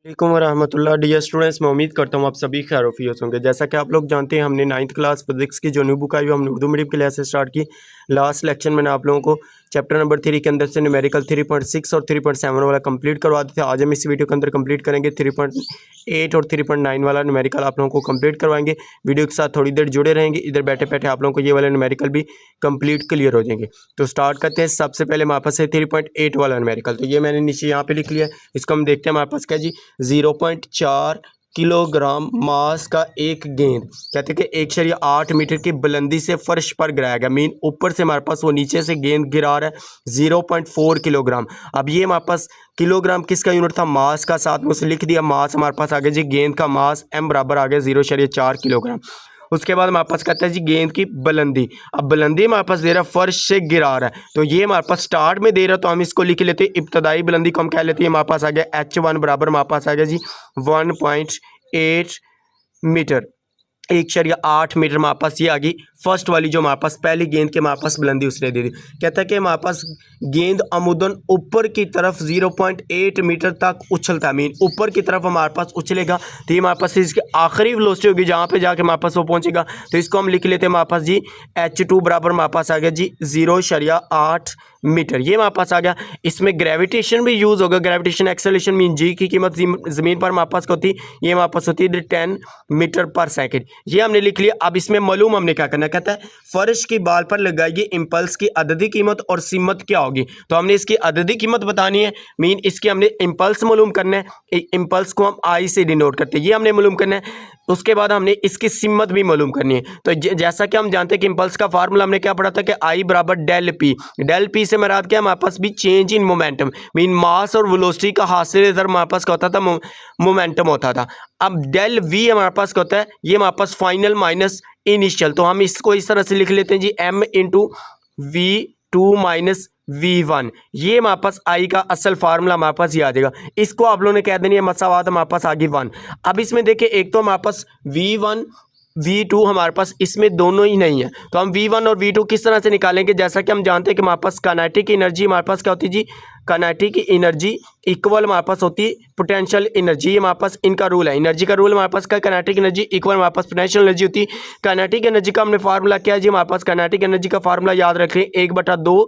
वालेकुम वरहमतुल्लाह। Dear students, मैं उम्मीद करता हूँ आप सभी खैरियत होंगे। जैसा कि आप लोग जानते हैं, हमने 9th क्लास फिजिक्स की जो न्यू बुक आई वो हमने उर्दू मीडियम क्लास से स्टार्ट की। लास्ट लेक्चर मैंने आप लोगों को चैप्टर नंबर 3 के अंदर से न्यूमेरिकल 3.6 और 3.7 वाला कंप्लीट करवा देते थे। आज हम इस वीडियो के अंदर कंप्लीट करेंगे 3.8 और 3.9 वाला न्यूमेरिकल आप लोगों को कंप्लीट करवाएंगे। वीडियो के साथ थोड़ी देर जुड़े रहेंगे, इधर बैठे बैठे आप लोगों को ये वाला न्यूमेरिकल भी कंप्लीट क्लियर हो जाएंगे। तो स्टार्ट करते हैं। सबसे पहले हमारे पास है 3.8 वाला न्यूमेरिकल। तो ये मैंने नीचे यहाँ पे लिख लिया है, इसको हम देखते हैं। हमारे पास क्या जी, 0.4 किलोग्राम मास का एक गेंद, कहते हैं कि 1.8 मीटर की बुलंदी से फर्श पर गिराया गया। मीन ऊपर से हमारे पास वो नीचे से गेंद गिरा रहा है 0.4 किलोग्राम। अब ये हमारे पास किलोग्राम किसका यूनिट था, मास का। साथ में उसे लिख दिया मास हमारे पास आ गया जी, गेंद का मास m बराबर आ गया 0.4 किलोग्राम। उसके बाद हमारे पास कहता है जी गेंद की बुलंदी। अब बुलंदी हमारे पास दे रहा है फर्श से गिरा रहा है, तो ये हमारे पापास स्टार्ट में दे रहा है, तो हम इसको लिख लेते हैं इब्तदाई बुलंदी को हम कह लेते हैं हमारे पास आ गया h1 बराबर हमारे पास आ गया जी 1.8 मीटर। 1.8 मीटर हमारे पास ये आ गई फर्स्ट वाली जो हमारे पास पहली गेंद के हमारे पास बुलंदी उसने दे दी। कहता है कि हमारे पास गेंद अमुदन ऊपर की तरफ 0.8 मीटर तक उछलता है। मीन ऊपर की तरफ हमारे पास उछलेगा, तो ये हमारे पास इसकी आखिरी वेलोसिटी होगी जहाँ पे जाके हमारे पास वो पहुँचेगा। तो इसको हम लिख लेते हैं हमारे पास जी h2 बराबर हमारे पास आ गया जी 0.8 मीटर। ये हमारे पास आ गया। इसमें ग्रेविटेशन भी यूज़ होगा। ग्रेविटेशन एक्सेलरेशन मीन जी की कीमत ज़मीन पर हमारे पास होती है, ये हमारे पास होती है 10 मीटर पर सेकंड। ये हमने लिख लिया। अब इसमें मालूम हमने क्या करना है, कहता है फर्श की बाल पर लगाइए इम्पल्स की अददी कीमत और सिमत क्या होगी। तो हमने इसकी अददी कीमत बतानी है, मीन इसकी हमने इम्पल्स मालूम करना है। इम्पल्स को हम आई से डिनोट करते हैं, ये हमने मालूम करना है। उसके बाद हमने इसकी सिमत भी मालूम करनी है। तो जैसा कि हम जानते हैं कि इम्पल्स का फार्मूला हमने क्या पढ़ा था कि आई बराबर डेल पी। डेल पी से मराद क्या, हमारे पास भी चेंज इन मोमेंटम, मीन मास और वेलोसिटी का हासिल इधर हमारे पास क्या होता था, मोमेंटम होता था। अब डेल वी हमारे पास क्या होता है, ये हमारे पास फाइनल माइनस इनिशियल। तो हम इसको इस तरह से लिख लेते हैं जी m into V2 minus V1। ये हमारे पास आई का असल फार्मूला हमारे पास ये आ जाएगा। इसको आप लोगों ने कह देनी है मसावात हमारे पास आ गई 1। अब इसमें देखिए एक तो हमारे पास V1 V2 हमारे पास इसमें दोनों ही नहीं है, तो हम V1 और V2 किस तरह से निकालेंगे। जैसा कि हम जानते हैं कि हमारे पास काइनेटिक एनर्जी हमारे पास क्या होती है जी, काइनेटिक एनर्जी इक्वल हमारे पास होती है पोटेंशियल एनर्जी। हमारे पास इनका रूल है, एनर्जी का रूल हमारे पास का काइनेटिक एनर्जी इक्वल हमारे पास पोटेंशियल एनर्जी होती है। काइनेटिक एनर्जी का हमने फार्मूला क्या है जी, हमारे पास काइनेटिक एनर्जी का फार्मूला याद रखें 1/2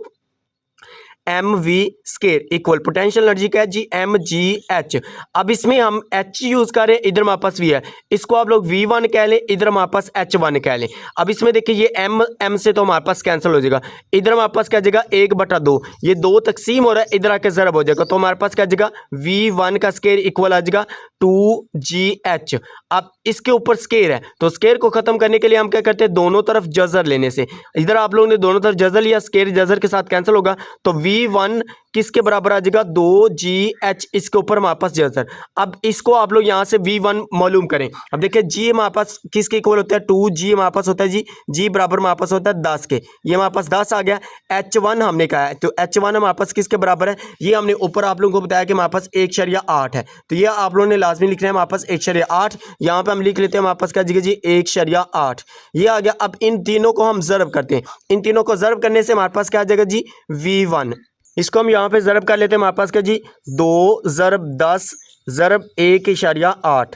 mv square equal potential energy क्या है जी mgh। अब इसमें हम h यूज करें, इधर हमारे पास v है, इसको आप लोग v1 कह लें, इधर हमारे पास h1 कह लें। अब इसमें देखिए ये m से तो हमारे पास कैंसिल हो जाएगा, इधर हमारे पास क्या जाएगा 1/2, ये 2 तकसीम हो रहा है, इधर आके ज़रब हो जाएगा, तो हमारे पास क्या जाएगा v1 का स्केयर इक्वल आ जाएगा 2gh। अब इसके ऊपर स्केयर है, तो स्केयर को खत्म करने के लिए हम क्या करते हैं, दोनों तरफ जजर लेने से, इधर आप लोगों ने दोनों तरफ जजर लिया, स्केयर जजर के साथ कैंसिल होगा, तो V1 किसके बराबर आ जाएगा 2gh, इसके ऊपर हमारे पास जजर। अब इसको आप लोग यहाँ से V1 मालूम करें। अब देखिए g हमारे पास किसके इक्वल होता है, 2g हमारे पास होता है जी, g बराबर हमारे पास होता है 10 के, ये हमारे पास 10 आ गया। h1 हमने कहा है, तो h1 हमारे पास किसके बराबर है, ये हमने ऊपर आप लोगों को बताया कि हमारे पास 1.8 है, तो ये आप लोगों ने लाजमी लिखना है हमारे पास 1.8। यहाँ पे हम लिख लेते हैं हमारे पास क्या जी 1.8, ये आ गया। अब इन तीनों को हम ज़रब करते हैं, इन तीनों को ज़रब करने से हमारे पास क्या आ जाएगा जी V1। इसको हम यहाँ पे ज़रब कर लेते हैं हमारे पास क्या जी 2 ज़रब 10 ज़रब 1.8,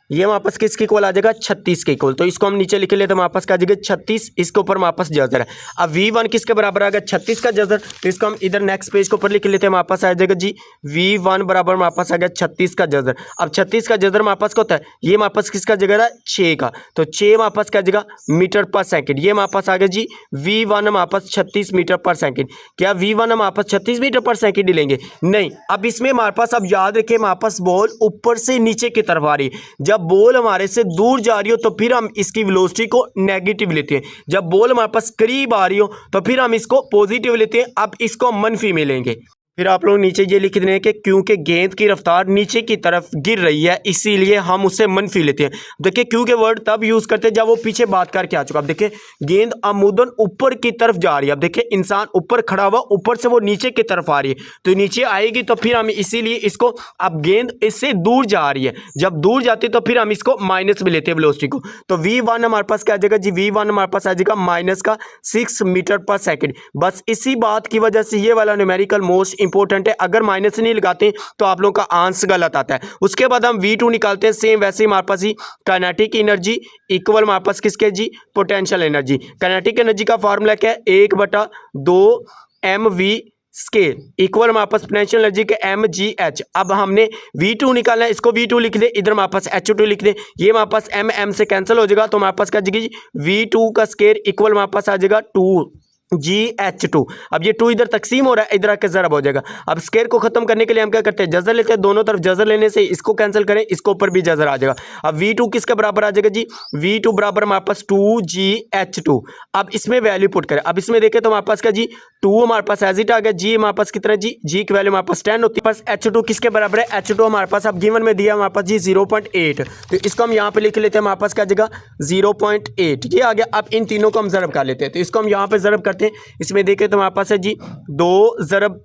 ये हमारे पास किसके इक्वल आ जाएगा 36 के इक्वल। तो इसको हम नीचे लिख लेते हैं हमारे पास क्या आ जाएगा 36, इसके ऊपर हमारे पास जजर है। अब V1 किसके बराबर आ गया 36 का जजर, तो इसको हम इधर नेक्स्ट पेज के ऊपर लिख लेते हैं, हमारे पास आ जाएगा जी V1 बराबर हमारे पास आ गया 36 का जजर। अब 36 का जजर हमारे पास क्या होता है, ये हमारे पास किसका जगह है 6 का, तो 6 हमारे पास क्या जगह मीटर पर सेकंड, ये हमारे पास आ गया जी V1 हमारे पास 36 मीटर पर सेकंड। क्या V1 हमारे पास 36 मीटर पर सेकंड ही लेंगे, नहीं। अब इसमें हमारे पास, अब याद रखें हमारे पास बॉल ऊपर से नीचे की तरफ आ रही है, जब बॉल हमारे से दूर जा रही हो तो फिर हम इसकी वेलोसिटी को नेगेटिव लेते हैं, जब बॉल हमारे पास करीब आ रही हो तो फिर हम इसको पॉजिटिव लेते हैं। अब इसको मनफी में लेंगे। फिर आप लोग नीचे ये लिख दें कि क्योंकि गेंद की रफ्तार नीचे की तरफ गिर रही है इसीलिए हम उससे मनफी लेते हैं। देखिए क्योंकि वर्ड तब यूज़ करते हैं जब वो पीछे बात करके आ चुका। अब देखिए गेंद अमूदन ऊपर की तरफ जा रही है, अब देखिए इंसान ऊपर खड़ा हुआ, ऊपर से वो नीचे की तरफ आ रही है, तो नीचे आएगी, तो फिर हम इसीलिए इसको, अब गेंद इससे दूर जा रही है, जब दूर जाती है तो फिर हम इसको माइनस में लेते हैं वेलोसिटी को। तो V1 हमारे पास क्या आ जाएगा जी V1 हमारे पास आ जाएगा माइनस का 6 मीटर पर सेकेंड। बस इसी बात की वजह से ये वाला न्यूमेरिकल मोस्ट इंपॉर्टेंट है, अगर माइनस नहीं लगाते तो आप लोगों का आंसर गलत आता है। उसके बाद हम V2 निकालते हैं, सेम वैसे ही हमारे पास ही काइनेटिक एनर्जी इक्वल हमारे पास किसके जी, पोटेंशियल एनर्जी। काइनेटिक एनर्जी का फार्मूला क्या है, 1/2 mv स्केल इक्वल हमारे पास पोटेंशियल एनर्जी के mgh। अब हमने V2 निकालना है, इसको V2 लिख दे, इधर हमारे पास H2 लिख दे, ये हमारे पास m से कैंसिल हो जाएगा, तो हमारे पास क्या जाएगी V2 का स्केल इक्वल हमारे पास आ जाएगा 2GH2। अब ये 2 इधर तकसीम हो रहा है, इधर आके ज़रब हो जाएगा। अब स्केयर को खत्म करने के लिए हम क्या करते हैं, जजर लेते हैं, दोनों तरफ जजर लेने से इसको कैंसिल करें, इसको ऊपर भी जजर आ जाएगा। अब V2 किसके बराबर आ जाएगा जी, V2 बराबर हमारे पास 2GH2। अब इसमें वैल्यू पुट करें, अब इसमें देखें तो हमारे पास क्या जी 2 हमारे पास एज इट आ गया, जी हमारे पास कितना जी, जी की वैल्यू हमारे पास 10 होती है। पास H2 किसके बराबर है, H2 हमारे पास अब गिवन में दिया हमारे पास जी 0.8, तो इसको हम यहाँ पे लिख लेते हैं, हमारे पास क्या जगह 0.8 ये आ गया। अब इन तीनों को हम ज़रब कर लेते हैं, तो इसको हम यहाँ पे ज़रब करते हैं, इसमें देखें तो हमारे पास है जी 2 ज़रब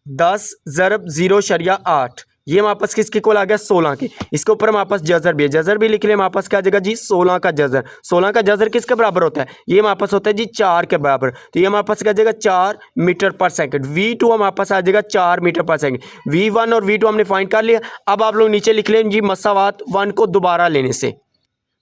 10 ज़रब 0.8, ये हमारे पास किसके इक्वल आ गया 16 के। इसके ऊपर हमारे पास जजर भी लिख ले, हमारे पास क्या आ जाएगा जी 16 का जजर। 16 का जजर किसके बराबर होता है, ये हमारे पास होता है जी 4 के बराबर, तो ये हमारे पास क्या जाएगा 4 मीटर पर सेकंड। V2 हमारे पास आ जाएगा 4 मीटर पर सेकंड। V1 और V2 हमने फाइंड कर लिया। अब आप लोग नीचे लिख लें जी मसावात 1 को दोबारा लेने से,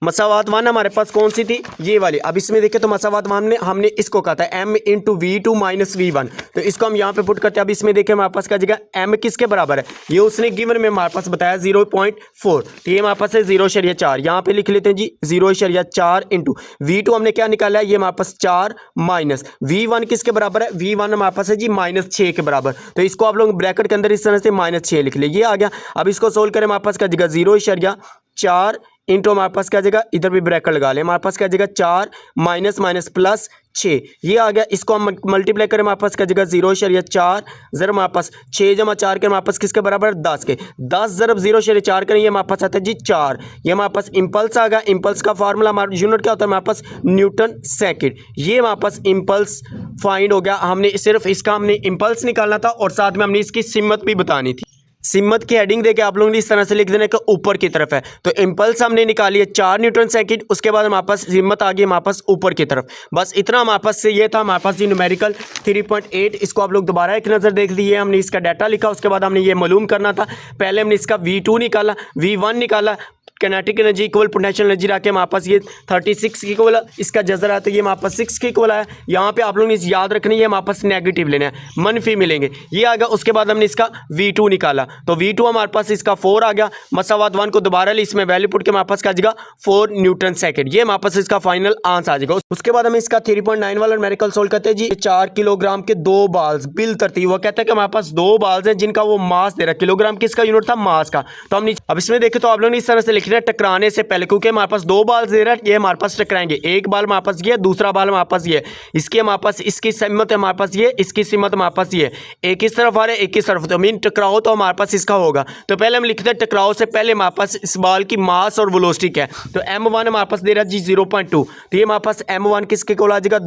मसावात 1 हमारे पास कौन सी थी, ये वाली। अब इसमें देखें तो मसावात 1 हमने इसको कहा था m × V2 - V1, तो इसको हम यहाँ पे पुट करते हैं। अब इसमें देखें हमारे पास क्या जगह m किसके बराबर है, ये उसने गिवन में हमारे पास बताया 0.4, तो ये हमारे पास है 0.4, यहाँ पे लिख लेते हैं जी 0.4 × V2 हमने क्या निकाला है, ये हमारे पास 4 माइनस V1 किसके बराबर है, V1 हमारे पास है जी -6 के बराबर, तो इसको आप लोग ब्रैकेट के अंदर इस तरह से -6 लिख ले, ये आ गया। अब इसको सोल्व करें, हमारे पास क्या जगह 0.4 इंटू हमारे पास क्या जगह, इधर भी ब्रैकेट लगा ले, हमारे पास क्या जगह 4 माइनस माइनस प्लस 6, ये आ गया। इसको हम मल्टीप्लाई करें, हमारे पास क्या जगह 0.4 ज़रब हमारे पास 6 जमा 4 के हमारे पास किसके बराबर 10 के, 10 ज़रब 0.4 करें, ये हमारे पास आता है जी 4, ये हमारे पास इम्पल्स आ गया। इम्पल्स का फार्मूला हमारा यूनिट क्या होता है, हमारे पास न्यूटन सेकंड, ये हमारे पास इम्पल्स फाइंड हो गया। हमने सिर्फ इसका हमने इम्पल्स निकालना था और साथ में हमने इसकी सिमत भी बतानी थी। सिमत की हेडिंग देके आप लोगों ने इस तरह से लिख देना कि ऊपर की तरफ है, तो इम्पल्स हमने निकाली है 4 न्यूटन सेकंड, उसके बाद हमारे पास सिमत आ गई हमारे पास ऊपर की तरफ। बस इतना हमारे पास से ये था, हमारे पास ये न्यूमेरिकल 3.8, इसको आप लोग दोबारा एक नज़र देख लीजिए। हमने इसका डाटा लिखा, उसके बाद हमने ये मालूम करना था, पहले हमने इसका V2 निकाला, V1 निकाला, kinetic energy equal potential energy रखे हमारे पास ये 36 की इक्वल, इसका जजर है तो ये हमारे पास 6 की इक्वल है। यहाँ पे आप लोगों ने याद रखनी है, हमारे पास नेगेटिव लेना है, मनफी मिलेंगे, ये आ गया। उसके बाद हमने इसका V2 निकाला, तो V2 हमारे पास इसका 4 आ गया। मसावात 1 को दोबारा ली, इसमें वैल्यू पुट के हमारे पास क्या आ जाएगा 4 न्यूटन सेकंड, ये हमारे पास इसका फाइनल आंसर आ जाएगा। उसके बाद हम इसका 3.9 वाला न्यूमेरिकल सोल्व करते हैं जी। 4 किलोग्राम के 2 बाल्स बिल तरतीब, वो कहता है कि हमारे पास 2 बाल्स हैं जिनका वो मास दे रहा है, किलोग्राम किसका यूनिट था, मास का। तो हमने अब इसमें देखे तो आप लोगों ने इस तरह से लिख रहे हैं टकराने से पहले, क्योंकि हमारे पास 2 बाल दे रहा है, ये हमारे पास टकराएंगे, एक बाल हमारे पास ये, दूसरा बाल हमारे पास ये, इसकी हमारे पास इसकी सिमत हमारे पास ये, इसकी सिमत हमारे पास ये, एक इस तरफ आ रहा है एक इस तरफ, तो मीन टकराओ तो हमारे पास इसका होगा। तो पहले हम लिखते हैं टकराओ से पहले हमारे पास इस बाल की मास और वेलोसिटी क्या है, तो m1 हमारे पास दे रहा है जी 0.2, तो ये हमारे पास m1 किसके को आ जाएगा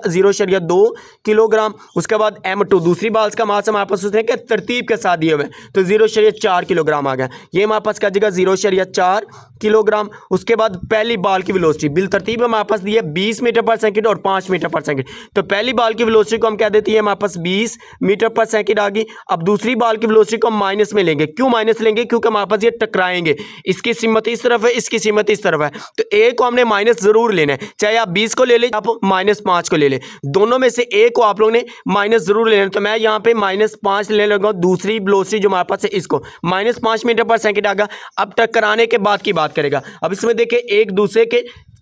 0.2 किलोग्राम। उसके बाद m2 दूसरी बाल्स का मास हमारे पास उसने क्या तरतीब के साथ दिए हुए, तो 0.4 किलोग्राम आ गया, ये हमारे पास क्या जाएगा 0.4 किलोग्राम। उसके बाद पहली बाल की वेलोसिटी बिल तरतीब हमारे पास दी है 20 मीटर पर सेकंड और 5 मीटर पर सेकंड, तो पहली बाल की वेलोसिटी को हम क्या देती है हमारे पास 20 मीटर पर सेकंड आ गई। अब दूसरी बाल की वेलोसिटी को हम माइनस में लेंगे, क्यों माइनस लेंगे, क्योंकि हमारे पास ये टकराएंगे, इसकी सिमत इस तरफ है, इसकी सिमत इस तरफ है, तो ए को हमने माइनस जरूर लेना है, चाहे आप 20 को ले लें आप -5 को ले लें, दोनों में से ए को आप लोगों ने माइनस जरूर लेना है। तो मैं यहाँ पे -5 लेने लगा, दूसरी वेलोसिटी जो हमारे पास है इसको -5 मीटर पर सेकंड आ गया। अब टकराने के बाद की बात करेगा, अब इसमें देखिए एक दूसरे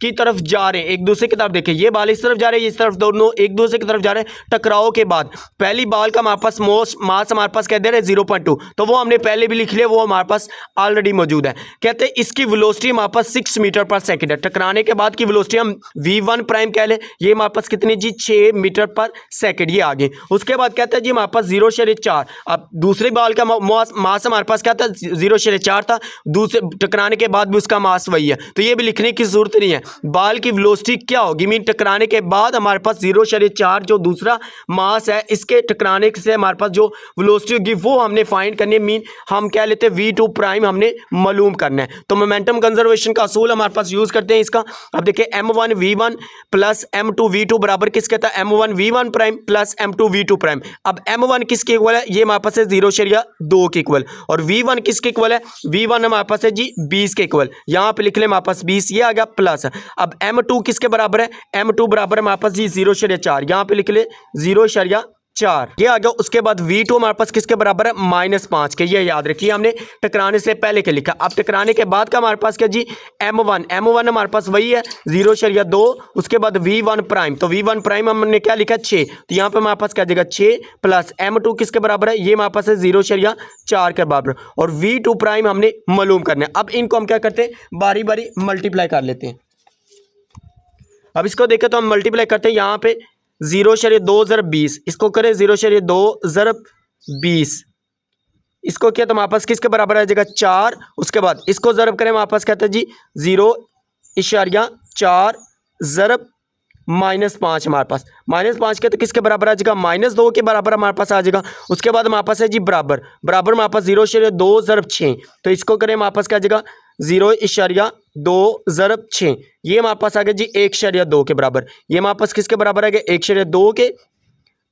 की तरफ जा रहे हैं, एक दूसरे की तरफ देखिए, ये बाल इस तरफ जा रहे हैं, इस तरफ दोनों एक दूसरे की तरफ जा रहे हैं। टकराव के बाद पहली बाल का हमारे पास मास हमारे पास कह दे रहे हैं 0.2, तो वो हमने पहले भी लिख लिया, वो हमारे पास ऑलरेडी मौजूद है। कहते हैं इसकी वेलोसिटी हमारे पास 6 मीटर पर सेकंड है, टकराने के बाद की वेलोसिटी हम v1 प्राइम कह लें, ये हमारे पास कितनी जी 6 मीटर पर सेकंड, ये आगे। उसके बाद कहते हैं जी हमारे पास 0.4, अब दूसरे बाल का मास हमारे पास क्या था 0.4 था, दूसरे टकराने के बाद भी उसका मास वही है, तो ये भी लिखने की जरूरत नहीं है। बाल की वेलोसिटी क्या होगी, मीन टकराने के बाद हमारे पास 0.4 जो दूसरा मास है इसके टकराने से हमारे पास जो वेलोसिटी होगी वो हमने फाइंड करनी है। मीन हम क्या लेते हैं v2 प्राइम हमने मालूम करना है। तो मोमेंटम कंजर्वेशन का असूल हमारे पास यूज करते हैं इसका। अब देखिए m1 v1 plus m2 v2 बराबर किसके था, m1 v1 prime plus m2 v2 prime. अब m1 किसके इक्वल है, ये हमारे पास है 0.2 के इक्वल, और v1 किसके इक्वल है, v1 हमारे पास है जी 20 के इक्वल। यहां पे लिख ले हमारे पास 20, ये आ गया प्लस। अब m2 किसके बराबर है, m2 बराबर है हमारे पास जी 0.4, यहां पे लिख ले 0.4, ये आ गया। उसके बाद v2 हमारे पास किसके बराबर है, -5 के। ये याद रखिए हमने टकराने से पहले के लिखा। अब टकराने के बाद का हमारे पास क्या जी, m1 हमारे पास वही है 0.2, उसके बाद v1 प्राइम, तो v1 प्राइम हमने क्या लिखा 6, तो यहाँ पे हमारे पास क्या जाएगा 6 प्लस m2 किसके बराबर है, ये हमारे पास है 0.4 के बराबर, और v2 प्राइम हमने मालूम करना है। अब इनको हम क्या करते हैं, बारी बारी मल्टीप्लाई कर लेते हैं। अब इसको देखें तो हम मल्टीप्लाई करते हैं, यहाँ पे 0.2 ज़रब 20, इसको करें 0.2 ज़रब 20, इसको किया तो हमारे पास किसके बराबर आ जाएगा 4। उसके बाद इसको ज़रब करें हमारे पास कहते हैं जी 0.4 ज़रब -5, हमारे पास -5 के तो किसके बराबर आ जाएगा, -2 के बराबर हमारे पास आ जाएगा। उसके बाद हमारे पास है जी बराबर हमारे पास 0.2 ज़रब 6, तो इसको करें हमारे पास क्या आ जाएगा 0.2 ज़रब 6, ये हमारे पास आ गया जी 1.2 के बराबर। ये हमारे पास किसके बराबर आ गया 1.2 के,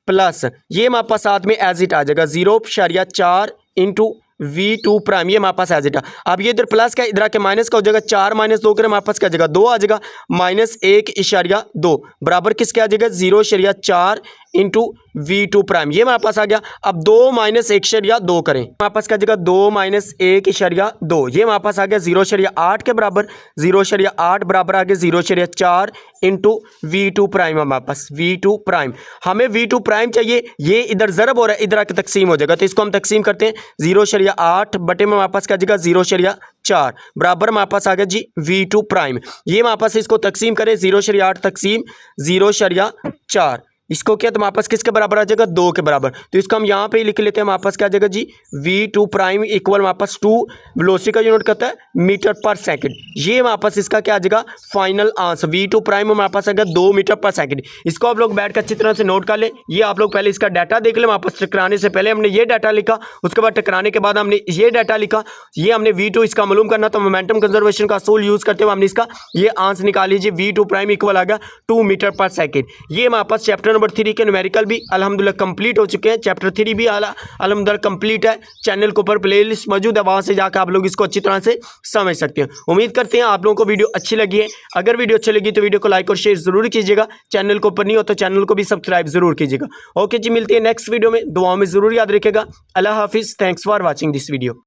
प्लस ये हमारे पास साथ में एज इट आ जाएगा 0.4 इंटू v2 प्राइम, ये हमारे पास एज इट। अब ये इधर प्लस का इधर आके माइनस का हो जाएगा, 4 - 2 करें हमारे पास क्या आ जाएगा 2 आ जाएगा, -1.2 बराबर किसके आ जाएगा 0.4 इंटू v2 प्राइम, ये हमारे पास आ गया। अब 2 - 1.2 करें हमारे पास क्या आ जाएगा 2 - 1.2, ये हमारे पास आ गया 0.8 के बराबर, 0.8 बराबर आ गया 0.4 इंटू v2 प्राइम, हमारे पास v2 प्राइम। हमें v2 प्राइम चाहिए, ये इधर ज़रब हो रहा है, इधर आके तकसीम हो जाएगा, तो इसको हम तकसीम करते हैं 0.8 बटे में हमारे पास क्या आ जाएगा 0.4 बराबर हमारे पास आ गया जी v2 प्राइम। ये हमारे पास इसको तकसीम करें 0.8 तकसीम 0.4, इसको क्या तो हमारे पास किसके बराबर आ जाएगा 2 के बराबर, तो इसको हम यहाँ पे ही लिख लेते हैं। हमारे पास क्या आ जाएगा जी v2 प्राइम इक्वल हमारे पास 2, वेलोसिटी का यूनिट करता है मीटर पर सेकंड, ये हमारे पास इसका क्या आ जाएगा फाइनल आंसर। v2 प्राइम हमारे पास आ गया 2 मीटर पर सेकंड। इसको आप लोग बैठ कर अच्छी तरह से नोट कर ले। ये आप लोग पहले इसका डाटा देख ले, हमारे पास टकराने से पहले हमने ये डाटा लिखा, उसके बाद टकराने के बाद हमने ये डाटा लिखा, ये हमने v2 इसका मालूम करना, तो मोमेंटम कंजर्वेशन का असूल यूज करते हुए हमने इसका ये आंसर निकाल लीजिए, v2 प्राइम इक्वल आ गया 2 मीटर पर सेकंड। ये हमारे पास चैप्टर नंबर 3 के न्यूमेरिकल भी अल्हम्दुलिल्लाह कंप्लीट हो चुके हैं, चैप्टर 3 भी अल्हम्दुलिल्लाह कंप्लीट है। चैनल के ऊपर प्लेलिस्ट मौजूद है, वहां से जाकर आप लोग इसको अच्छी तरह से समझ सकते हैं। उम्मीद करते हैं आप लोगों को वीडियो अच्छी लगी है। अगर वीडियो अच्छी लगी तो वीडियो को लाइक और शेयर जरूर कीजिएगा, चैनल के ऊपर नहीं हो तो चैनल को भी सब्सक्राइब जरूर कीजिएगा। ओके जी, मिलते हैं नेक्स्ट वीडियो में, दुआओं में जरूर याद रखिएगा। अल्लाह हाफिज, thanks for watching this video.